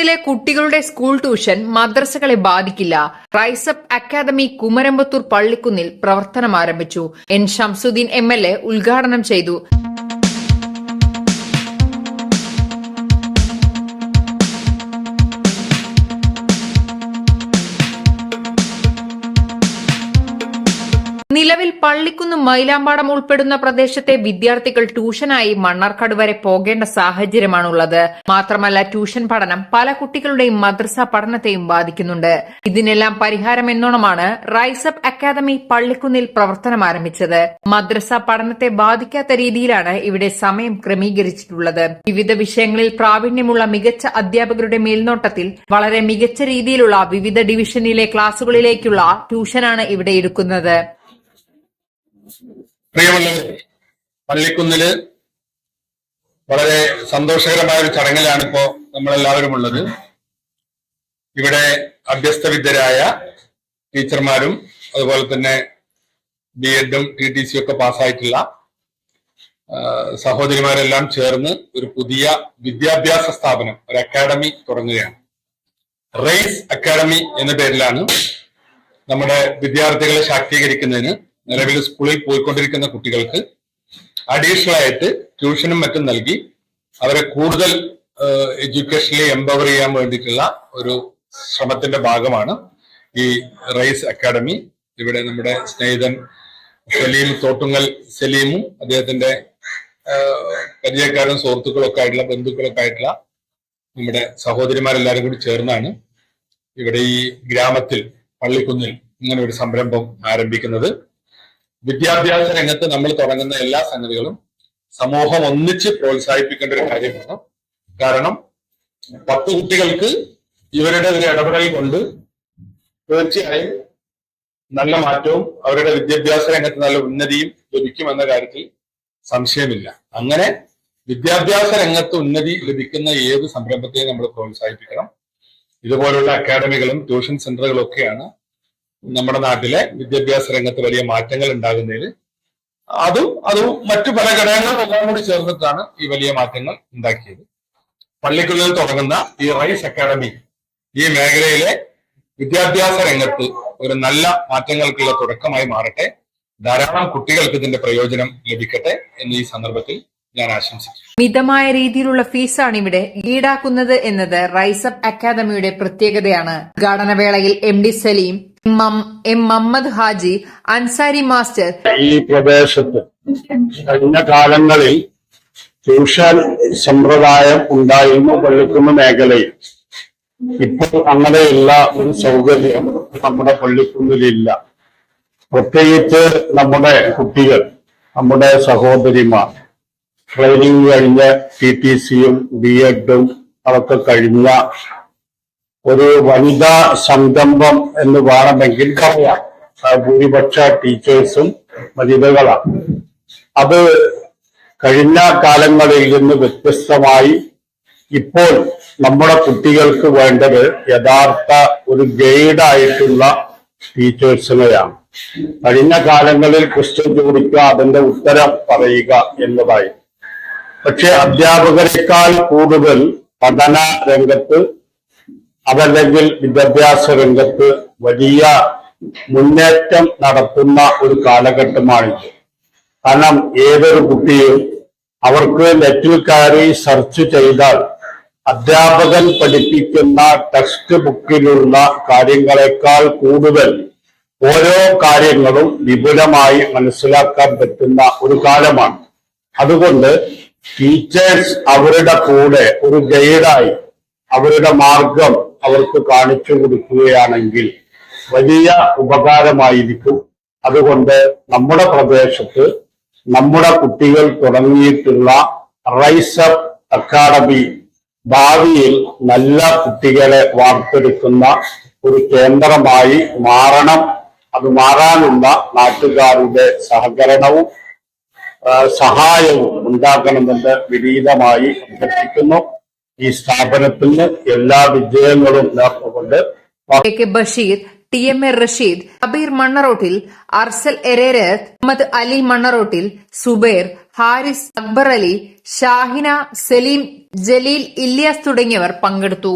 പള്ളിക്കുന്നിലെ കുട്ടികളുടെ school tuition മദ്രസകളെ ബാധിക്കില്ല. Rise up academy Kumaramputhur പള്ളിക്കുന്നിൽ പ്രവർത്തനം ആരംഭിച്ചു. എൻ ഷംസുദ്ദീൻ MLA ഉദ്ഘാടനം ചെയ്തു. നിലവിൽ പള്ളിക്കുന്ന് മൈലാമ്പാടം ഉൾപ്പെടുന്ന പ്രദേശത്തെ വിദ്യാർത്ഥികൾ ട്യൂഷനായി മണ്ണാർക്കാട് വരെ പോകേണ്ട സാഹചര്യമാണുള്ളത്. മാത്രമല്ല ട്യൂഷൻ പഠനം പല കുട്ടികളുടെയും മദ്രസ പഠനത്തെയും ബാധിക്കുന്നുണ്ട്. ഇതിനെല്ലാം പരിഹാരം എന്നോണമാണ് റൈസപ്പ് അക്കാദമി പള്ളിക്കുന്നിൽ പ്രവർത്തനം ആരംഭിച്ചത്. മദ്രസ പഠനത്തെ ബാധിക്കാത്ത രീതിയിലാണ് ഇവിടെ സമയം ക്രമീകരിച്ചിട്ടുള്ളത്. വിവിധ വിഷയങ്ങളിൽ പ്രാവീണ്യമുള്ള മികച്ച അധ്യാപകരുടെ മേൽനോട്ടത്തിൽ വളരെ മികച്ച രീതിയിലുള്ള വിവിധ ഡിവിഷനിലെ ക്ലാസുകളിലേക്കുള്ള ട്യൂഷനാണ് ഇവിടെ എടുക്കുന്നത്. പ്രിയമുള്ളവരെ, പള്ളിക്കുന്നില് വളരെ സന്തോഷകരമായ ഒരു ചടങ്ങിലാണ് ഇപ്പോ നമ്മളെല്ലാവരും ഉള്ളത്. ഇവിടെ അഭ്യസ്തവിദ്യരായ ടീച്ചർമാരും അതുപോലെ തന്നെ BEdും TTC ഒക്കെ പാസ്സായിട്ടുള്ള സഹോദരിമാരെല്ലാം ചേർന്ന് ഒരു പുതിയ വിദ്യാഭ്യാസ സ്ഥാപനം, ഒരു അക്കാഡമി തുടങ്ങുകയാണ്. റൈസ് അക്കാഡമി എന്ന പേരിലാണ് നമ്മുടെ വിദ്യാർത്ഥികളെ ശാക്തീകരിക്കുന്നതിന് നിലവിൽ സ്കൂളിൽ പോയിക്കൊണ്ടിരിക്കുന്ന കുട്ടികൾക്ക് അഡീഷണൽ ആയിട്ട് ട്യൂഷനും മറ്റും നൽകി അവരെ കൂടുതൽ എഡ്യൂക്കേഷനിൽ എംപവർ ചെയ്യാൻ വേണ്ടിയിട്ടുള്ള ഒരു ശ്രമത്തിന്റെ ഭാഗമാണ് ഈ റൈസ് അക്കാഡമി. ഇവിടെ നമ്മുടെ സ്നേഹിതൻ സലീം തോട്ടുങ്ങൽ സലീമും അദ്ദേഹത്തിന്റെ പരിചയക്കാരും സുഹൃത്തുക്കളൊക്കെ ആയിട്ടുള്ള ബന്ധുക്കളൊക്കെ ആയിട്ടുള്ള നമ്മുടെ സഹോദരിമാരെല്ലാവരും കൂടി ചേർന്നാണ് ഇവിടെ ഈ ഗ്രാമത്തിൽ പള്ളിക്കുന്നിൽ ഇങ്ങനെ ഒരു സംരംഭം ആരംഭിക്കുന്നത്. വിദ്യാഭ്യാസ രംഗത്ത് നമ്മൾ തുടങ്ങുന്ന എല്ലാ സംഗതികളും സമൂഹം ഒന്നിച്ച് പ്രോത്സാഹിപ്പിക്കേണ്ട ഒരു കാര്യമാണ്. കാരണം 10 കുട്ടികൾക്ക് ഇവരുടെ ഒരു ഇടപെടൽ കൊണ്ട് തീർച്ചയായും നല്ല മാറ്റവും അവരുടെ വിദ്യാഭ്യാസ രംഗത്ത് നല്ല ഉന്നതിയും ലഭിക്കുമെന്ന കാര്യത്തിൽ സംശയമില്ല. അങ്ങനെ വിദ്യാഭ്യാസ രംഗത്ത് ഉന്നതി ലഭിക്കുന്ന ഏത് സംരംഭത്തെയും നമ്മൾ പ്രോത്സാഹിപ്പിക്കണം. ഇതുപോലുള്ള അക്കാഡമികളും ട്യൂഷൻ സെന്ററുകളും ഒക്കെയാണ് നമ്മുടെ നാട്ടിലെ വിദ്യാഭ്യാസ രംഗത്ത് വലിയ മാറ്റങ്ങൾ ഉണ്ടാകുന്നതിൽ അതും മറ്റു പല ഘടകങ്ങളും എല്ലാം കൂടി ചേർന്നിട്ടാണ് ഈ വലിയ മാറ്റങ്ങൾ ഉണ്ടാക്കിയത്. പള്ളിക്കുള്ളിൽ തുടങ്ങുന്ന ഈ റൈസ് അക്കാഡമി ഈ മേഖലയിലെ വിദ്യാഭ്യാസ രംഗത്ത് ഒരു നല്ല മാറ്റങ്ങൾക്കുള്ള തുടക്കമായി മാറട്ടെ. ധാരാളം കുട്ടികൾക്ക് ഇതിന്റെ പ്രയോജനം ലഭിക്കട്ടെ എന്ന് ഈ സന്ദർഭത്തിൽ ഞാൻ ആശംസിക്കുന്നു. മിതമായ രീതിയിലുള്ള ഫീസാണ് ഇവിടെ ഈടാക്കുന്നത് എന്നത് റൈസപ്പ് അക്കാദമിയുടെ പ്രത്യേകതയാണ്. ഉദ്ഘാടനവേളയിൽ MD Saleem, M Muhammad Haji, Ansari master ഈ പ്രദേശത്ത് കഴിഞ്ഞ കാലങ്ങളിൽ ട്യൂഷൻ സമ്പ്രദായം ഉണ്ടായിരുന്നു പള്ളിക്കുന്ന് മേഖലയിൽ. ഇപ്പോൾ അങ്ങനെയുള്ള ഒരു സൗകര്യം നമ്മുടെ പള്ളിക്കുന്നിലില്ല. പ്രത്യേകിച്ച് നമ്മുടെ കുട്ടികൾ, നമ്മുടെ സഹോദരിമാർ ട്രെയിനിങ് കഴിഞ്ഞ TTCയും BEdും അതൊക്കെ കഴിഞ്ഞ ഒരു വനിതാ സംരംഭം എന്ന് വേണമെങ്കിൽ പറയാം. ഭൂരിപക്ഷ ടീച്ചേഴ്സും വനിതകളാണ്. അത് കഴിഞ്ഞ കാലങ്ങളിൽ നിന്ന് വ്യത്യസ്തമായി ഇപ്പോൾ നമ്മുടെ കുട്ടികൾക്ക് വേണ്ടത് യഥാർത്ഥ ഒരു ഗൈഡായിട്ടുള്ള ടീച്ചേഴ്സിനെയാണ്. കഴിഞ്ഞ കാലങ്ങളിൽ ക്വസ്റ്റ്യൻ ചോദിക്കുക, അതിന്റെ ഉത്തരം പറയുക എന്നതായി. പക്ഷെ അധ്യാപകരെക്കാൾ കൂടുതൽ പഠന രംഗത്ത് അതല്ലെങ്കിൽ വിദ്യാഭ്യാസ രംഗത്ത് വലിയ മുന്നേറ്റം നടത്തുന്ന ഒരു കാലഘട്ടമാണിത്. കാരണം ഏതൊരു കുട്ടിയും അവർക്ക് നെറ്റിൽ കയറി സെർച്ച് ചെയ്താൽ അധ്യാപകൻ പഠിപ്പിക്കുന്ന ടെക്സ്റ്റ് ബുക്കിലുള്ള കാര്യങ്ങളെക്കാൾ കൂടുതൽ ഓരോ കാര്യങ്ങളും വിപുലമായി മനസ്സിലാക്കാൻ പറ്റുന്ന ഒരു കാലമാണ്. അതുകൊണ്ട് ടീച്ചേഴ്സ് അവരുടെ കൂടെ ഒരു ഗൈഡായി അവരുടെ മാർഗം അവർക്ക് കാണിച്ചു കൊടുക്കുകയാണെങ്കിൽ വലിയ ഉപകാരമായിരിക്കും. അതുകൊണ്ട് നമ്മുടെ പ്രദേശത്ത് നമ്മുടെ കുട്ടികൾ തുടങ്ങിയിട്ടുള്ള റൈസപ്പ് അക്കാഡമി ഭാവിയിൽ നല്ല കുട്ടികളെ വാർത്തെടുക്കുന്ന ഒരു കേന്ദ്രമായി മാറണം. അത് മാറാനുള്ള നാട്ടുകാരുടെ സഹകരണവും സഹായവും ഉണ്ടാക്കണമെന്ന് വിനീതമായി അഭ്യർത്ഥിക്കുന്നു. ഈ സ്ഥാപനത്തിന് എല്ലാ വിജയങ്ങളും നേർന്നുകൊണ്ട് ബഷീർ, TMA റഷീദ്, കബീർ മണ്ണറോട്ടിൽ, അർസൽ എരേരത്ത്, മുഹമ്മദ് അലി മണ്ണറോട്ടിൽ, സുബൈർ, ഹാരിസ്, അക്ബർ അലി, ഷാഹിന, സലീം, ജലീൽ, ഇല്യാസ് തുടങ്ങിയവർ പങ്കെടുത്തു.